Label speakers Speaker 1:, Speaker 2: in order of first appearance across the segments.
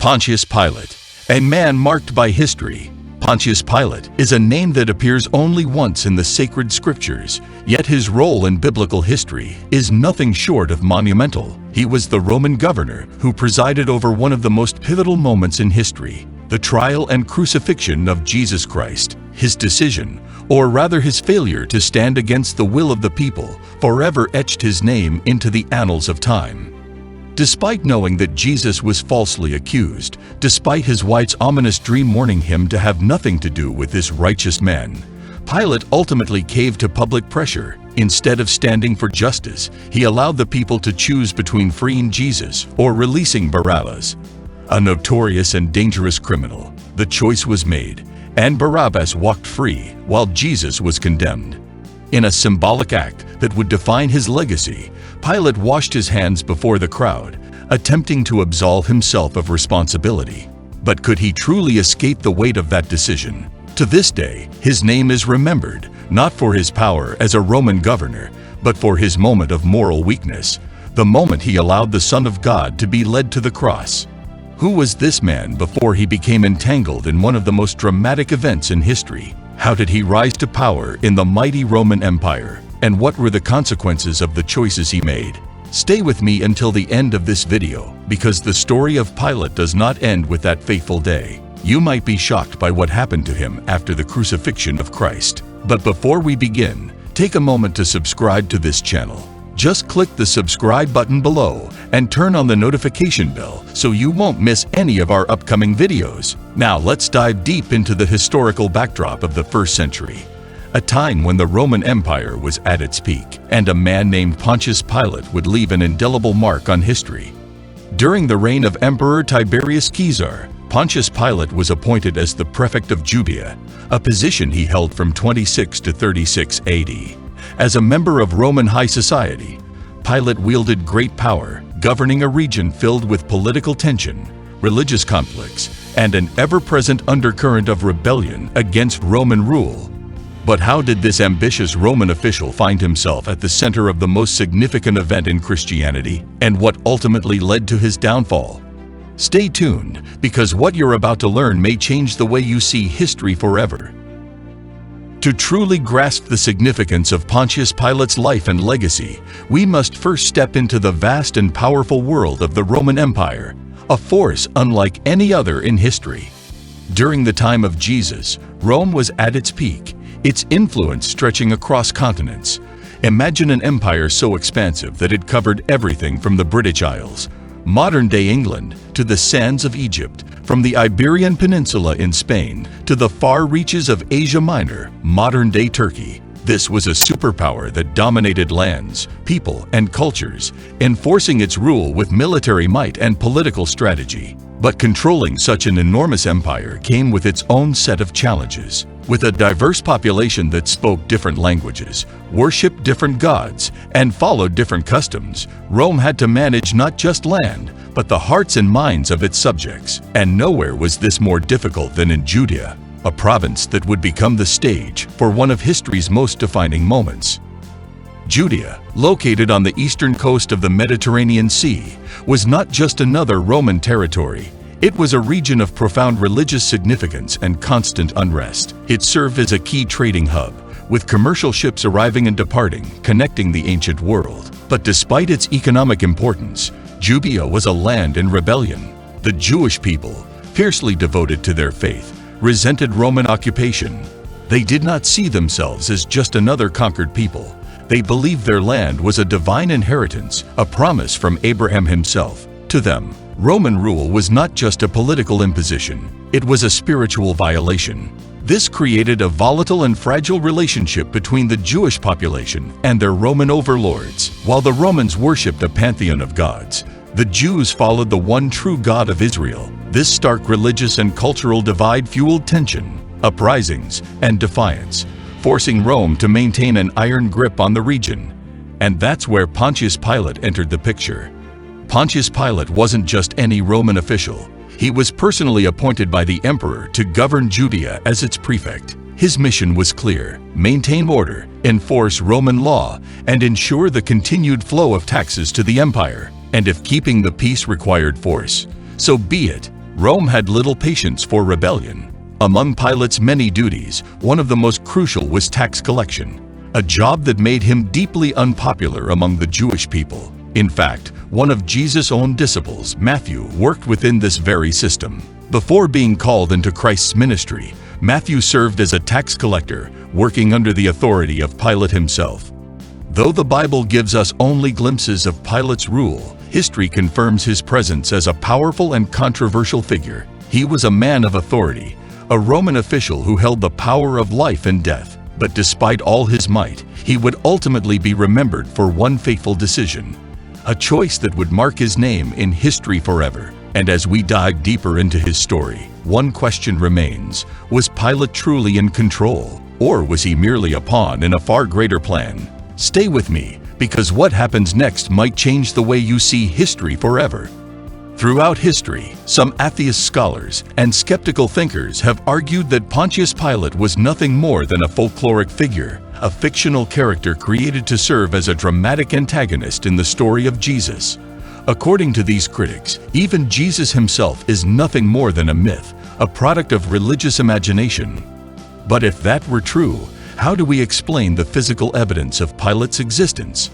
Speaker 1: Pontius Pilate, a man marked by history. Pontius Pilate is a name that appears only once in the sacred scriptures, yet his role in biblical history is nothing short of monumental. He was the Roman governor who presided over one of the most pivotal moments in history, the trial and crucifixion of Jesus Christ. His decision, or rather his failure to stand against the will of the people, forever etched his name into the annals of time. Despite knowing that Jesus was falsely accused, despite his wife's ominous dream warning him to have nothing to do with this righteous man, Pilate ultimately caved to public pressure. Instead of standing for justice, he allowed the people to choose between freeing Jesus or releasing Barabbas, a notorious and dangerous criminal. The choice was made, and Barabbas walked free while Jesus was condemned. In a symbolic act that would define his legacy, Pilate washed his hands before the crowd, attempting to absolve himself of responsibility. But could he truly escape the weight of that decision? To this day, his name is remembered, not for his power as a Roman governor, but for his moment of moral weakness, the moment he allowed the Son of God to be led to the cross. Who was this man before he became entangled in one of the most dramatic events in history? How did he rise to power in the mighty Roman Empire? And what were the consequences of the choices he made? Stay with me until the end of this video, because the story of Pilate does not end with that fateful day. You might be shocked by what happened to him after the crucifixion of Christ. But before we begin, take a moment to subscribe to this channel. Just click the subscribe button below and turn on the notification bell so you won't miss any of our upcoming videos. Now let's dive deep into the historical backdrop of the 1st century, a time when the Roman Empire was at its peak, and a man named Pontius Pilate would leave an indelible mark on history. During the reign of Emperor Tiberius Caesar, Pontius Pilate was appointed as the prefect of Judea, a position he held from 26 to 36 AD. As a member of Roman high society, Pilate wielded great power, governing a region filled with political tension, religious conflicts, and an ever-present undercurrent of rebellion against Roman rule. But how did this ambitious Roman official find himself at the center of the most significant event in Christianity, and what ultimately led to his downfall? Stay tuned, because what you're about to learn may change the way you see history forever. To truly grasp the significance of Pontius Pilate's life and legacy, we must first step into the vast and powerful world of the Roman Empire, a force unlike any other in history. During the time of Jesus, Rome was at its peak, its influence stretching across continents. Imagine an empire so expansive that it covered everything from the British Isles, modern-day England, to the sands of Egypt, from the Iberian Peninsula in Spain to the far reaches of Asia Minor, modern-day Turkey. This was a superpower that dominated lands, people, and cultures, enforcing its rule with military might and political strategy. But controlling such an enormous empire came with its own set of challenges. With a diverse population that spoke different languages, worshipped different gods, and followed different customs, Rome had to manage not just land, but the hearts and minds of its subjects. And nowhere was this more difficult than in Judea, a province that would become the stage for one of history's most defining moments. Judea, located on the eastern coast of the Mediterranean Sea, was not just another Roman territory. It was a region of profound religious significance and constant unrest. It served as a key trading hub, with commercial ships arriving and departing, connecting the ancient world. But despite its economic importance, Judea was a land in rebellion. The Jewish people, fiercely devoted to their faith, resented Roman occupation. They did not see themselves as just another conquered people. They believed their land was a divine inheritance, a promise from Abraham himself. To them, Roman rule was not just a political imposition, it was a spiritual violation. This created a volatile and fragile relationship between the Jewish population and their Roman overlords. While the Romans worshipped a pantheon of gods, the Jews followed the one true God of Israel. This stark religious and cultural divide fueled tension, uprisings, and defiance, forcing Rome to maintain an iron grip on the region. And that's where Pontius Pilate entered the picture. Pontius Pilate wasn't just any Roman official. He was personally appointed by the emperor to govern Judea as its prefect. His mission was clear: maintain order, enforce Roman law, and ensure the continued flow of taxes to the empire. And if keeping the peace required force, so be it. Rome had little patience for rebellion. Among Pilate's many duties, one of the most crucial was tax collection, a job that made him deeply unpopular among the Jewish people. In fact, one of Jesus' own disciples, Matthew, worked within this very system. Before being called into Christ's ministry, Matthew served as a tax collector, working under the authority of Pilate himself. Though the Bible gives us only glimpses of Pilate's rule, history confirms his presence as a powerful and controversial figure. He was a man of authority, a Roman official who held the power of life and death. But despite all his might, he would ultimately be remembered for one fateful decision, a choice that would mark his name in history forever. And as we dive deeper into his story, one question remains: was Pilate truly in control, or was he merely a pawn in a far greater plan? Stay with me, because what happens next might change the way you see history forever. Throughout history, some atheist scholars and skeptical thinkers have argued that Pontius Pilate was nothing more than a folkloric figure, a fictional character created to serve as a dramatic antagonist in the story of Jesus. According to these critics, even Jesus himself is nothing more than a myth, a product of religious imagination. But if that were true, how do we explain the physical evidence of Pilate's existence?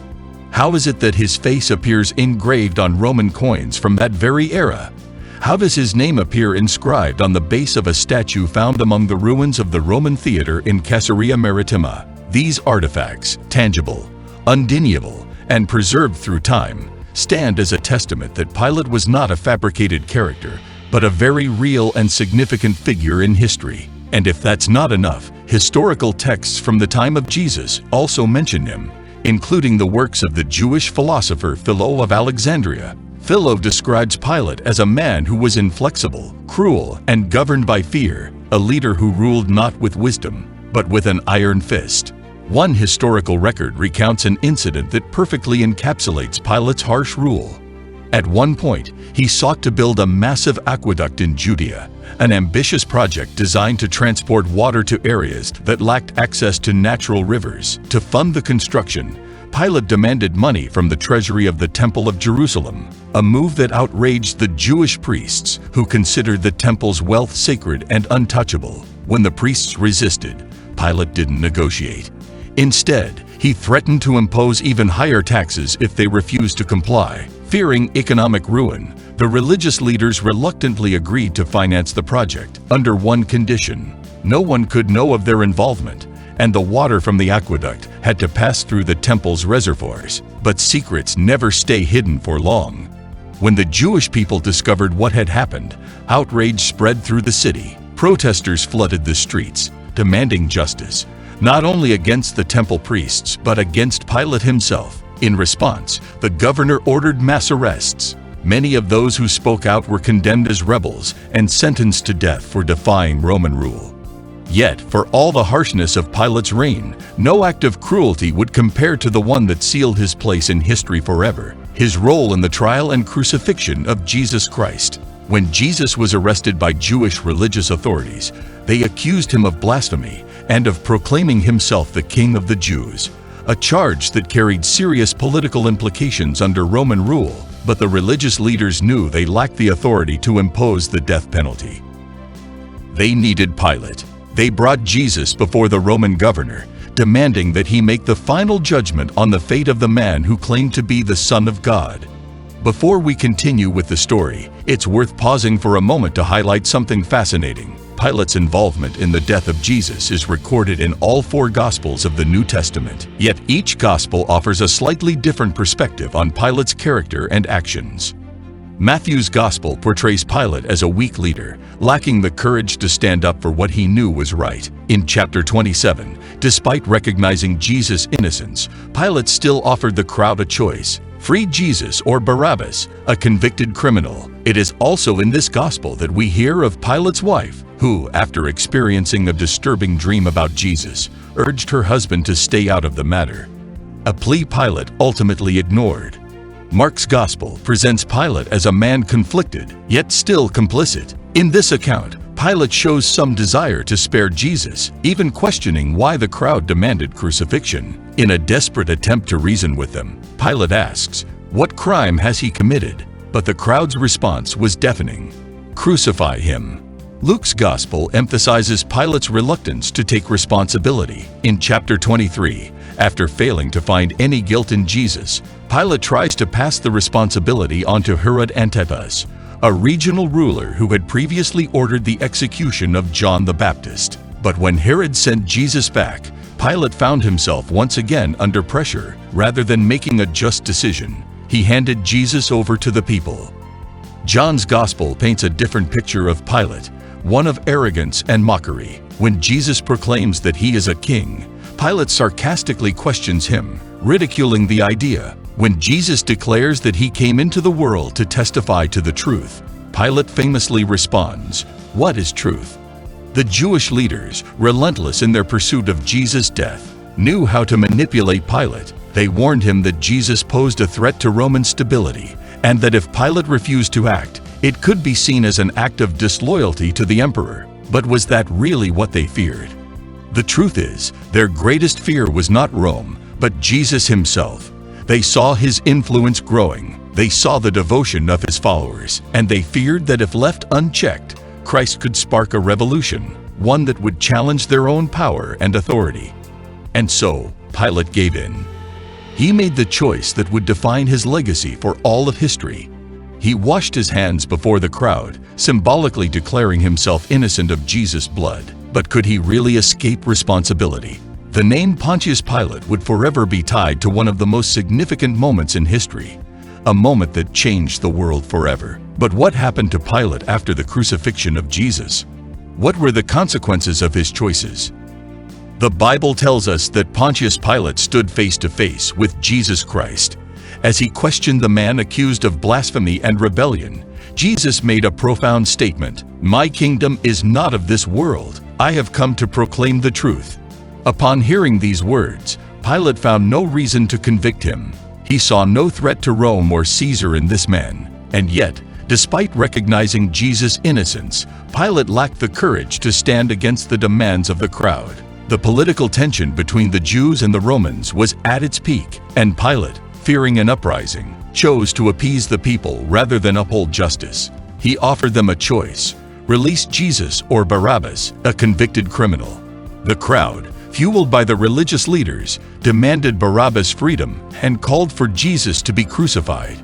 Speaker 1: How is it that his face appears engraved on Roman coins from that very era? How does his name appear inscribed on the base of a statue found among the ruins of the Roman theater in Caesarea Maritima? These artifacts, tangible, undeniable, and preserved through time, stand as a testament that Pilate was not a fabricated character, but a very real and significant figure in history. And if that's not enough, historical texts from the time of Jesus also mention him, including the works of the Jewish philosopher Philo of Alexandria. Philo describes Pilate as a man who was inflexible, cruel, and governed by fear, a leader who ruled not with wisdom, but with an iron fist. One historical record recounts an incident that perfectly encapsulates Pilate's harsh rule. At one point, he sought to build a massive aqueduct in Judea, an ambitious project designed to transport water to areas that lacked access to natural rivers. To fund the construction, Pilate demanded money from the treasury of the Temple of Jerusalem, a move that outraged the Jewish priests, who considered the temple's wealth sacred and untouchable. When the priests resisted, Pilate didn't negotiate. Instead, he threatened to impose even higher taxes if they refused to comply. Fearing economic ruin, the religious leaders reluctantly agreed to finance the project under one condition: no one could know of their involvement, and the water from the aqueduct had to pass through the temple's reservoirs. But secrets never stay hidden for long. When the Jewish people discovered what had happened, outrage spread through the city. Protesters flooded the streets, demanding justice, not only against the temple priests but against Pilate himself. In response, the governor ordered mass arrests. Many of those who spoke out were condemned as rebels and sentenced to death for defying Roman rule. Yet, for all the harshness of Pilate's reign, no act of cruelty would compare to the one that sealed his place in history forever: his role in the trial and crucifixion of Jesus Christ. When Jesus was arrested by Jewish religious authorities, they accused him of blasphemy and of proclaiming himself the King of the Jews, a charge that carried serious political implications under Roman rule. But the religious leaders knew they lacked the authority to impose the death penalty. They needed Pilate. They brought Jesus before the Roman governor, demanding that he make the final judgment on the fate of the man who claimed to be the Son of God. Before we continue with the story, it's worth pausing for a moment to highlight something fascinating. Pilate's involvement in the death of Jesus is recorded in all four Gospels of the New Testament, yet each Gospel offers a slightly different perspective on Pilate's character and actions. Matthew's Gospel portrays Pilate as a weak leader, lacking the courage to stand up for what he knew was right. In chapter 27, despite recognizing Jesus' innocence, Pilate still offered the crowd a choice: free Jesus or Barabbas, a convicted criminal. It is also in this gospel that we hear of Pilate's wife, who, after experiencing a disturbing dream about Jesus, urged her husband to stay out of the matter, a plea Pilate ultimately ignored. Mark's gospel presents Pilate as a man conflicted, yet still complicit. In this account, Pilate shows some desire to spare Jesus, even questioning why the crowd demanded crucifixion. In a desperate attempt to reason with them, Pilate asks, "What crime has he committed?" But the crowd's response was deafening. "Crucify him." Luke's Gospel emphasizes Pilate's reluctance to take responsibility. In chapter 23, after failing to find any guilt in Jesus, Pilate tries to pass the responsibility onto Herod Antipas, a regional ruler who had previously ordered the execution of John the Baptist. But when Herod sent Jesus back, Pilate found himself once again under pressure. Rather than making a just decision, he handed Jesus over to the people. John's Gospel paints a different picture of Pilate, one of arrogance and mockery. When Jesus proclaims that he is a king, Pilate sarcastically questions him, ridiculing the idea. When Jesus declares that he came into the world to testify to the truth, Pilate famously responds, "What is truth?" The Jewish leaders, relentless in their pursuit of Jesus' death, knew how to manipulate Pilate. They warned him that Jesus posed a threat to Roman stability, and that if Pilate refused to act, it could be seen as an act of disloyalty to the emperor. But was that really what they feared? The truth is, their greatest fear was not Rome, but Jesus himself. They saw his influence growing, they saw the devotion of his followers, and they feared that if left unchecked, Christ could spark a revolution, one that would challenge their own power and authority. And so, Pilate gave in. He made the choice that would define his legacy for all of history. He washed his hands before the crowd, symbolically declaring himself innocent of Jesus' blood. But could he really escape responsibility? The name Pontius Pilate would forever be tied to one of the most significant moments in history, a moment that changed the world forever. But what happened to Pilate after the crucifixion of Jesus? What were the consequences of his choices? The Bible tells us that Pontius Pilate stood face to face with Jesus Christ. As he questioned the man accused of blasphemy and rebellion, Jesus made a profound statement, "My kingdom is not of this world. I have come to proclaim the truth." Upon hearing these words, Pilate found no reason to convict him. He saw no threat to Rome or Caesar in this man. And yet, despite recognizing Jesus' innocence, Pilate lacked the courage to stand against the demands of the crowd. The political tension between the Jews and the Romans was at its peak, and Pilate, fearing an uprising, chose to appease the people rather than uphold justice. He offered them a choice: release Jesus or Barabbas, a convicted criminal. The crowd, fueled by the religious leaders, demanded Barabbas' freedom and called for Jesus to be crucified.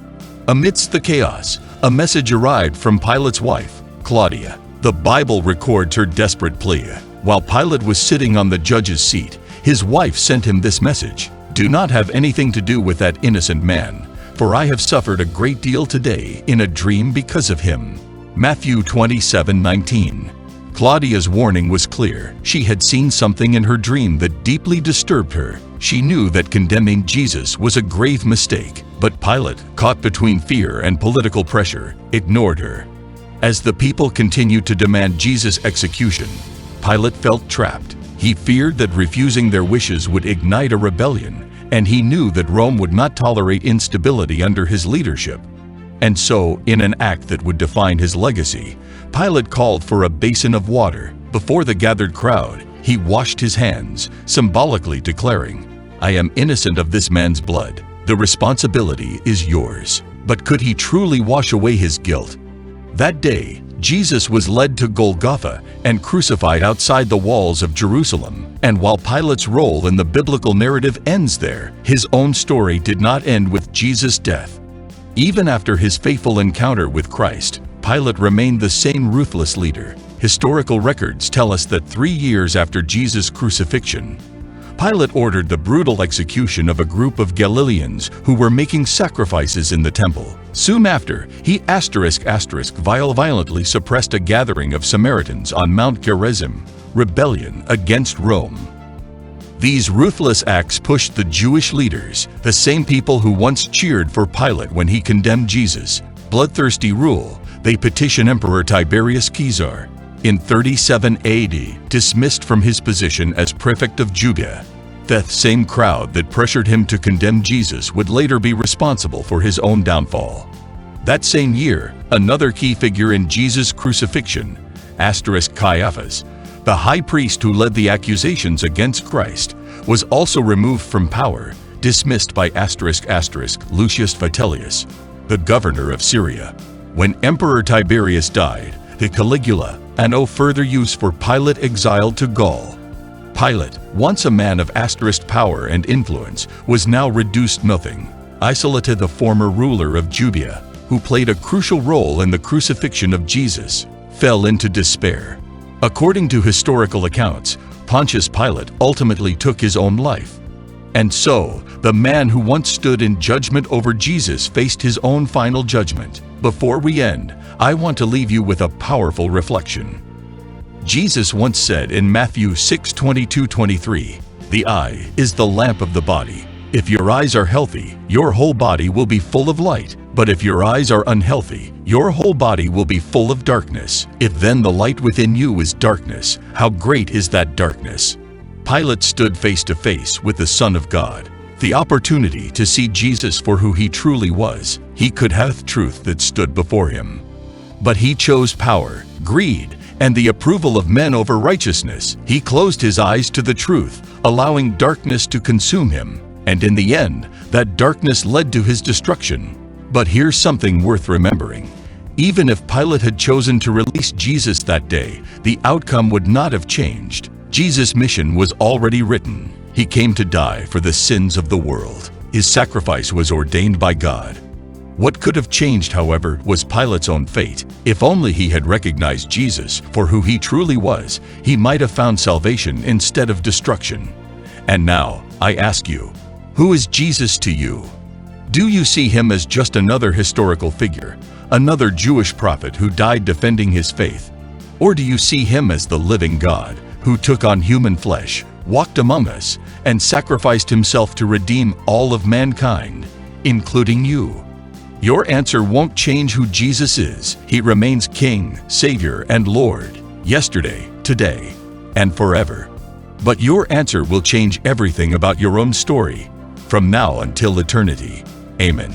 Speaker 1: Amidst the chaos, a message arrived from Pilate's wife, Claudia. The Bible records her desperate plea. While Pilate was sitting on the judge's seat, his wife sent him this message: "Do not have anything to do with that innocent man, for I have suffered a great deal today in a dream because of him." Matthew 27:19. Claudia's warning was clear. She had seen something in her dream that deeply disturbed her. She knew that condemning Jesus was a grave mistake, but Pilate, caught between fear and political pressure, ignored her. As the people continued to demand Jesus' execution, Pilate felt trapped. He feared that refusing their wishes would ignite a rebellion, and he knew that Rome would not tolerate instability under his leadership. And so, in an act that would define his legacy, Pilate called for a basin of water. Before the gathered crowd, he washed his hands, symbolically declaring, "I am innocent of this man's blood. The responsibility is yours." But could he truly wash away his guilt? That day, Jesus was led to Golgotha and crucified outside the walls of Jerusalem. And while Pilate's role in the biblical narrative ends there, his own story did not end with Jesus' death. Even after his faithful encounter with Christ, Pilate remained the same ruthless leader. Historical records tell us that 3 years after Jesus' crucifixion, Pilate ordered the brutal execution of a group of Galileans who were making sacrifices in the temple. Soon after, he violently suppressed a gathering of Samaritans on Mount Gerizim, rebellion against Rome. These ruthless acts pushed the Jewish leaders, the same people who once cheered for Pilate when he condemned Jesus' bloodthirsty rule. They petition Emperor Tiberius Caesar, in 37 AD, dismissed from his position as prefect of Judea. The same crowd that pressured him to condemn Jesus would later be responsible for his own downfall. That same year, another key figure in Jesus' crucifixion, Caiaphas, the high priest who led the accusations against Christ, was also removed from power, dismissed by Lucius Vitellius, the governor of Syria. When Emperor Tiberius died, to Caligula, and further use for Pilate exiled to Gaul. Pilate, once a man of asterisk power and influence, was now reduced nothing. Isolated the former ruler of Judea, who played a crucial role in the crucifixion of Jesus, fell into despair. According to historical accounts, Pontius Pilate ultimately took his own life. And so, the man who once stood in judgment over Jesus faced his own final judgment. Before we end, I want to leave you with a powerful reflection. Jesus once said in Matthew 6:22-23, "The eye is the lamp of the body. If your eyes are healthy, your whole body will be full of light. But if your eyes are unhealthy, your whole body will be full of darkness. If then the light within you is darkness, how great is that darkness?" Pilate stood face to face with the Son of God. The opportunity to see Jesus for who he truly was. He could have truth that stood before him. But he chose power, greed, and the approval of men over righteousness. He closed his eyes to the truth, allowing darkness to consume him. And in the end, that darkness led to his destruction. But here's something worth remembering. Even if Pilate had chosen to release Jesus that day, the outcome would not have changed. Jesus' mission was already written. He came to die for the sins of the world. His sacrifice was ordained by God. What could have changed, however, was Pilate's own fate. If only he had recognized Jesus for who he truly was, he might have found salvation instead of destruction. And now, I ask you, who is Jesus to you? Do you see him as just another historical figure, another Jewish prophet who died defending his faith? Or do you see him as the living God, who took on human flesh, walked among us, and sacrificed himself to redeem all of mankind, including you? Your answer won't change who Jesus is. He remains King, Savior, and Lord, yesterday, today, and forever. But your answer will change everything about your own story, from now until eternity. Amen.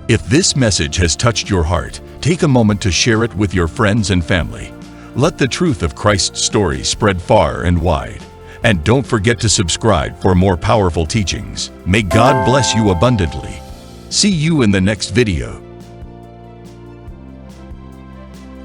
Speaker 1: If this message has touched your heart, take a moment to share it with your friends and family. Let the truth of Christ's story spread far and wide. And don't forget to subscribe for more powerful teachings. May God bless you abundantly. See you in the next video.